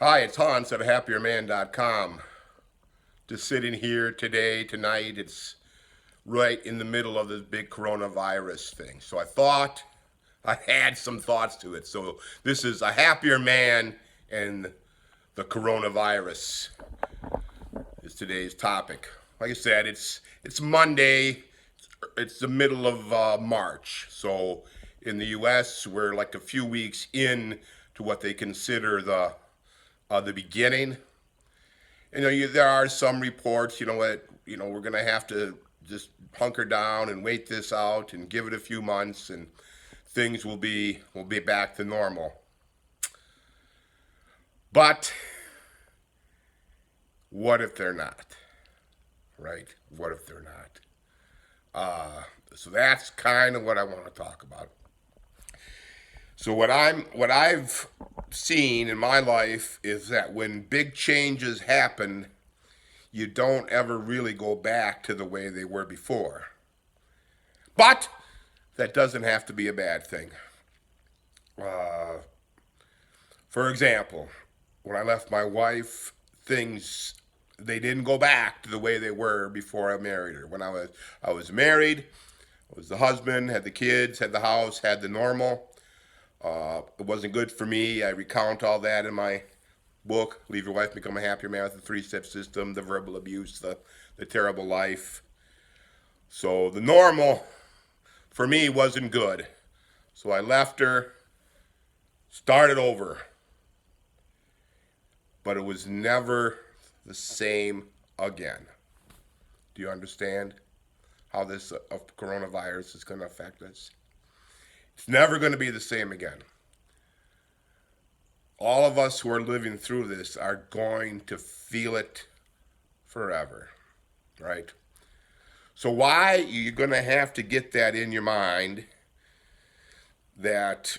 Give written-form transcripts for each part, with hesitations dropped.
Hi, it's Hans at happierman.com. Just sitting here today, tonight. It's right in the middle of this big coronavirus thing. So I thought I had some thoughts to it. So this is a happier man and the coronavirus is today's topic. Like I said, it's Monday. It's the middle of March. So in the U.S., we're like a few weeks in to what they consider the beginning. There are some reports, we're going to have to just hunker down and wait this out and give it a few months, and things will be back to normal. But what if they're not? Right? What if they're not? So that's kind of what I want to talk about. So what I've seen in my life is that when big changes happen, you don't ever really go back to the way they were before. But that doesn't have to be a bad thing. Uh, for example, when I left my wife, things they didn't go back to the way they were before I married her. When I was married, I was the husband, had the kids, had the house, had the normal. It wasn't good for me. I recount all that in my book, Leave Your Wife, Become a Happier Man with the Three-Step System, the verbal abuse, the terrible life. So the normal for me wasn't good. So I left her, started over, but it was never the same again. Do you understand how this coronavirus is going to affect us? It's never going to be the same again. All of us who are living through this are going to feel it forever, right? So why you're going to have to get that in your mind that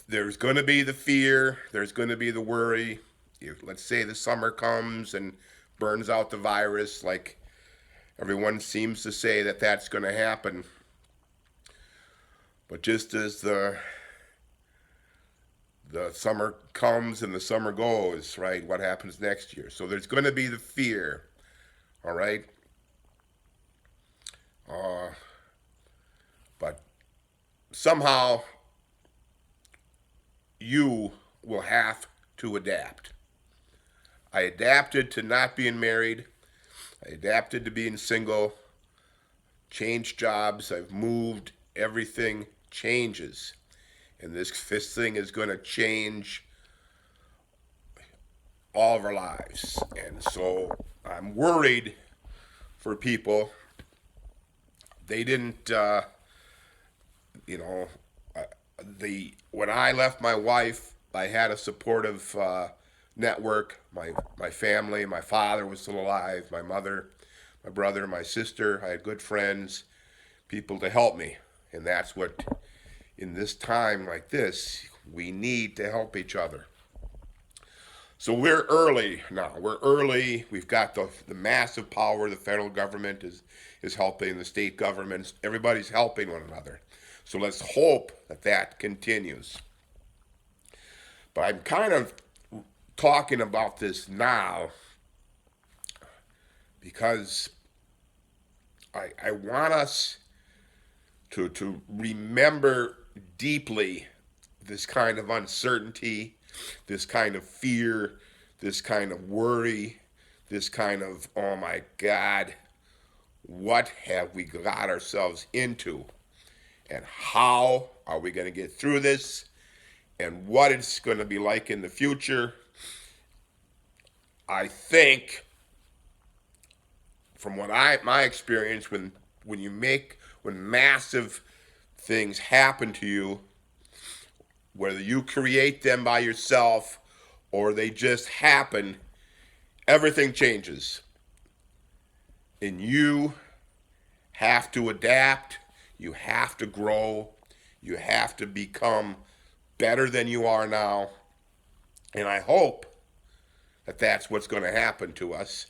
there's going to be the fear, there's going to be the worry. If, let's say the summer comes and burns out the virus, like everyone seems to say that that's going to happen. But just as the summer comes and the summer goes, right? What happens next year? So there's going to be the fear, all right? Uh, but somehow you will have to adapt. I adapted to not being married. I adapted to being single, changed jobs. I've moved. Everything changes. And this thing is going to change all of our lives. And so I'm worried for people. They didn't, you know, when I left my wife, I had a supportive network. My family, my father was still alive. My mother, my brother, my sister. I had good friends, people to help me, and that's what in this time like this we need to help each other. So we're early now. We're early. We've got the massive power. The federal government is helping. The state governments. Everybody's helping one another. So let's hope that that continues. But I'm kind of talking about this now because I want us to remember deeply this kind of uncertainty, this kind of fear, this kind of worry, this kind of, oh my God, what have we got ourselves into? And how are we going to get through this? And what it's going to be like in the future? I think, from my experience, when massive things happen to you, whether you create them by yourself or they just happen, everything changes. And you have to adapt, you have to grow, you have to become better than you are now. And I hope that that's what's going to happen to us.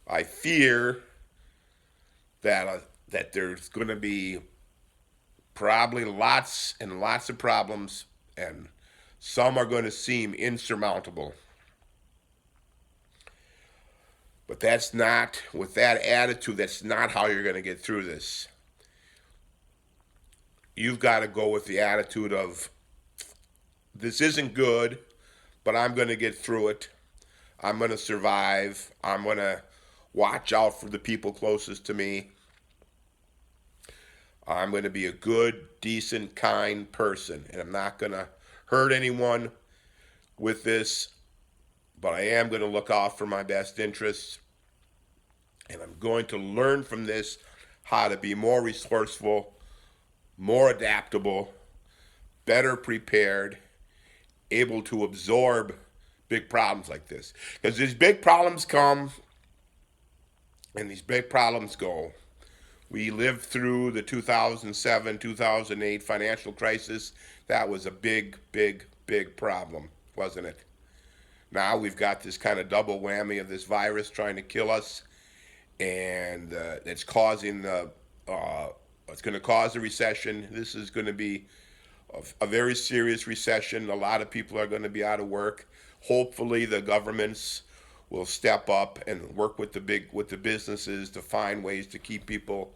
I fear that there's going to be probably lots and lots of problems, and Some are going to seem insurmountable. But that's not, with that attitude, that's not how you're going to get through this. You've got to go with the attitude of, this isn't good, but I'm going to get through it. I'm going to survive. I'm going to watch out for the people closest to me. I'm going to be a good, decent, kind person, and I'm not going to hurt anyone with this, but I am going to look out for my best interests, and I'm going to learn from this how to be more resourceful, more adaptable, better prepared, able to absorb big problems like this. Because these big problems come and these big problems go. We lived through the 2007, 2008 financial crisis. That was a big, big, big problem, wasn't it? Now we've got this kind of double whammy of this virus trying to kill us, and it's causing it's going to cause a recession. This is going to be a very serious recession. A lot of people are going to be out of work. Hopefully, the governments will step up and work with the businesses to find ways to keep people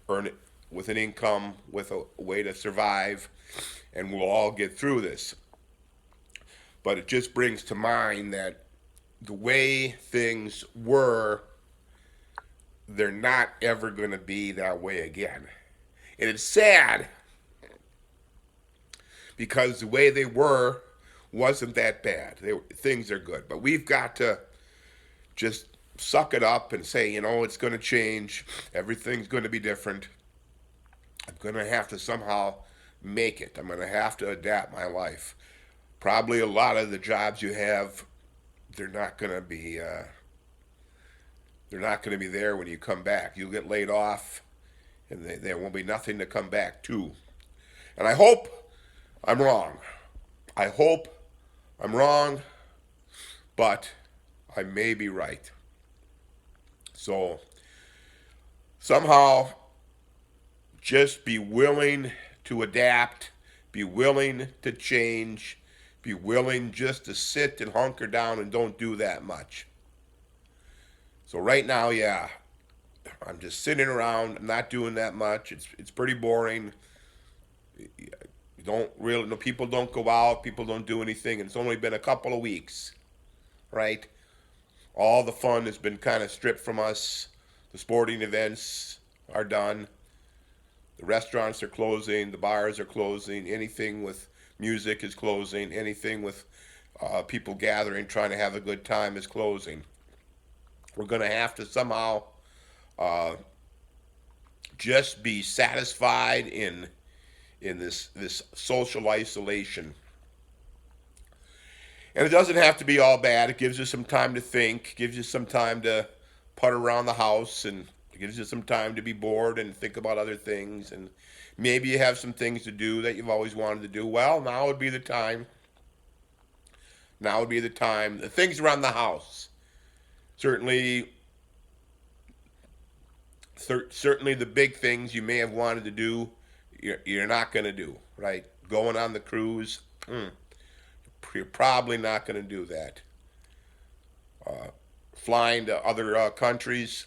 earn with an income, with a way to survive, and we'll all get through this. But it just brings to mind that the way things were, they're not ever going to be that way again. And it's sad because the way they were wasn't that bad. Things are good. But we've got to just suck it up and say, it's going to change. Everything's going to be different. I'm going to have to somehow make it. I'm going to have to adapt my life. Probably a lot of the jobs you have, they're not going to be there when you come back. You'll get laid off, and there won't be nothing to come back to. And I hope I'm wrong. I hope I'm wrong, but I may be right. So somehow just be willing to adapt, be willing to change, be willing just to sit and hunker down and don't do that much. So right now, yeah, I'm just sitting around, I'm not doing that much. It's pretty boring. You don't really, no, people don't go out, people don't do anything, and it's only been a couple of weeks, right? All the fun has been kind of stripped from us. The sporting events are done. The restaurants are closing. The bars are closing. Anything with music is closing. Anything with people gathering, trying to have a good time is closing. We're going to have to somehow just be satisfied in this social isolation. And it doesn't have to be all bad. It gives you some time to think, gives you some time to putt around the house, and it gives you some time to be bored and think about other things. And maybe you have some things to do that you've always wanted to do. Well, now would be the time. Now would be the time. The things around the house. Certainly the big things you may have wanted to do, you're not going to do, right? Going on the cruise, you're probably not going to do that. Flying to other countries,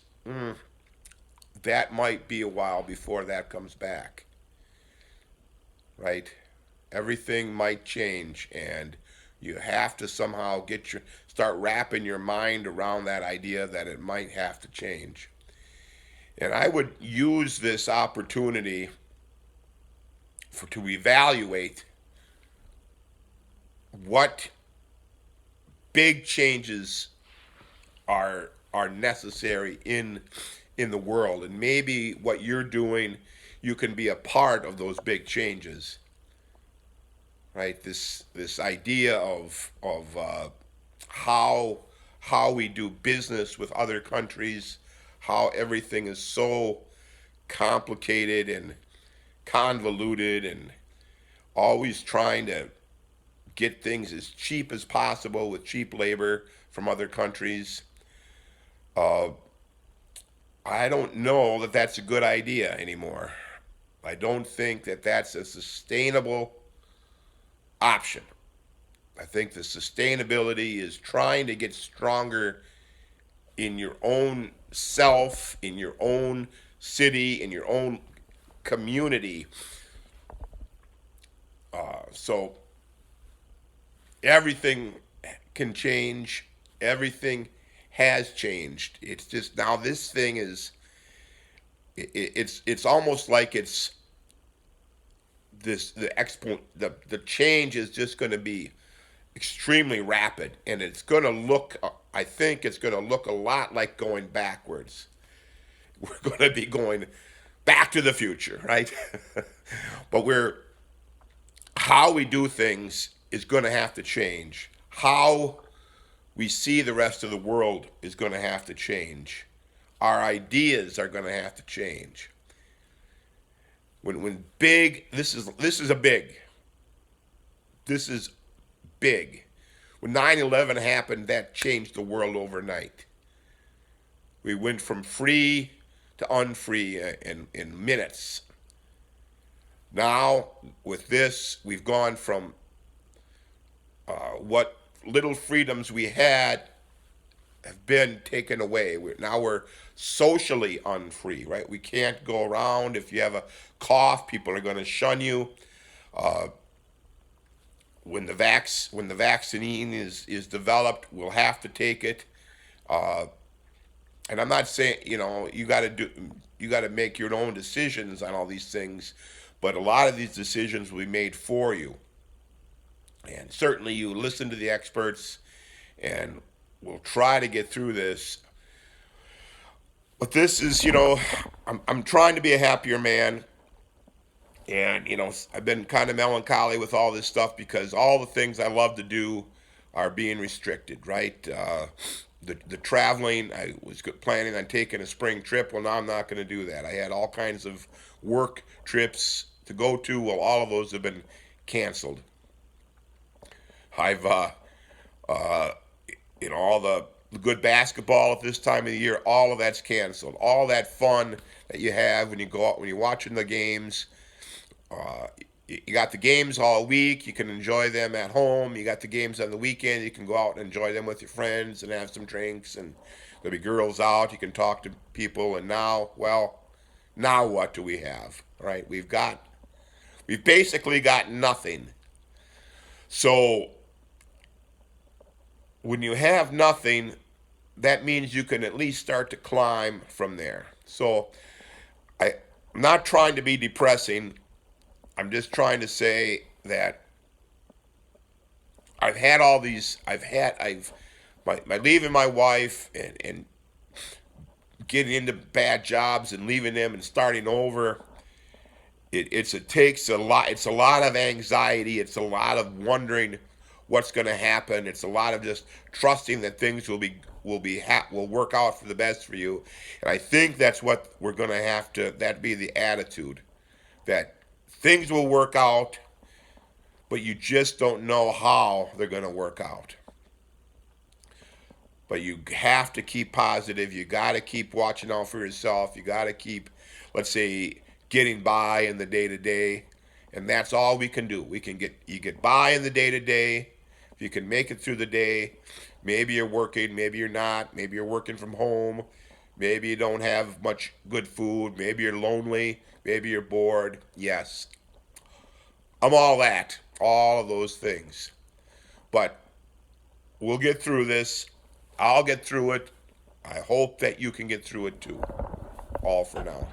that might be a while before that comes back, right? Everything might change, and you have to somehow start wrapping your mind around that idea that it might have to change. And I would use this opportunity to evaluate what big changes are necessary in the world, and maybe what you're doing, you can be a part of those big changes, right? This idea of how we do business with other countries, how everything is so complicated and convoluted, and always trying to get things as cheap as possible with cheap labor from other countries. I don't know that that's a good idea anymore. I don't think that that's a sustainable option. I think the sustainability is trying to get stronger in your own self, in your own city, in your own community. So everything can change. Everything has changed. It's just now this thing is. It's almost like it's this the change is just going to be extremely rapid, and it's going to look. I think it's going to look a lot like going backwards. We're going to be going back to the future, right? But how we do things is going to have to change. How we see the rest of the world is going to have to change. Our ideas are going to have to change. When big, this is a big. This is big. When 9/11 happened, that changed the world overnight. We went from free to unfree in minutes. Now, with this, we've gone from what little freedoms we had have been taken away. Now we're socially unfree, right? We can't go around. If you have a cough, people are going to shun you. When the vaccine is developed, we'll have to take it. And I'm not saying you got to make your own decisions on all these things, but a lot of these decisions will be made for you. And certainly, you listen to the experts, and we'll try to get through this. But this is, I'm trying to be a happier man. And, I've been kind of melancholy with all this stuff because all the things I love to do are being restricted, right? The traveling, I was planning on taking a spring trip. Well, now I'm not going to do that. I had all kinds of work trips to go to. Well, all of those have been canceled. I've, all the good basketball at this time of the year, all of that's canceled. All that fun that you have when you go out, when you're watching the games. You got the games all week. You can enjoy them at home. You got the games on the weekend. You can go out and enjoy them with your friends and have some drinks. And there'll be girls out. You can talk to people. And now what do we have? Right? We've basically got nothing. So when you have nothing, that means you can at least start to climb from there. So I'm not trying to be depressing. I'm just trying to say that I've had all these. My leaving my wife and getting into bad jobs and leaving them and starting over. It takes a lot. It's a lot of anxiety. It's a lot of wondering what's going to happen. It's a lot of just trusting that things will work out for the best for you. And I think that's what we're going to have to. That be the attitude that things will work out, but you just don't know how they're going to work out. But you have to keep positive. You got to keep watching out for yourself. You got to keep, let's say, getting by in the day to day, and that's all we can do. You get by in the day to day. If you can make it through the day, maybe you're working, maybe you're not. Maybe you're working from home. Maybe you don't have much good food. Maybe you're lonely. Maybe you're bored. Yes. I'm all of those things. But we'll get through this. I'll get through it. I hope that you can get through it too. All for now.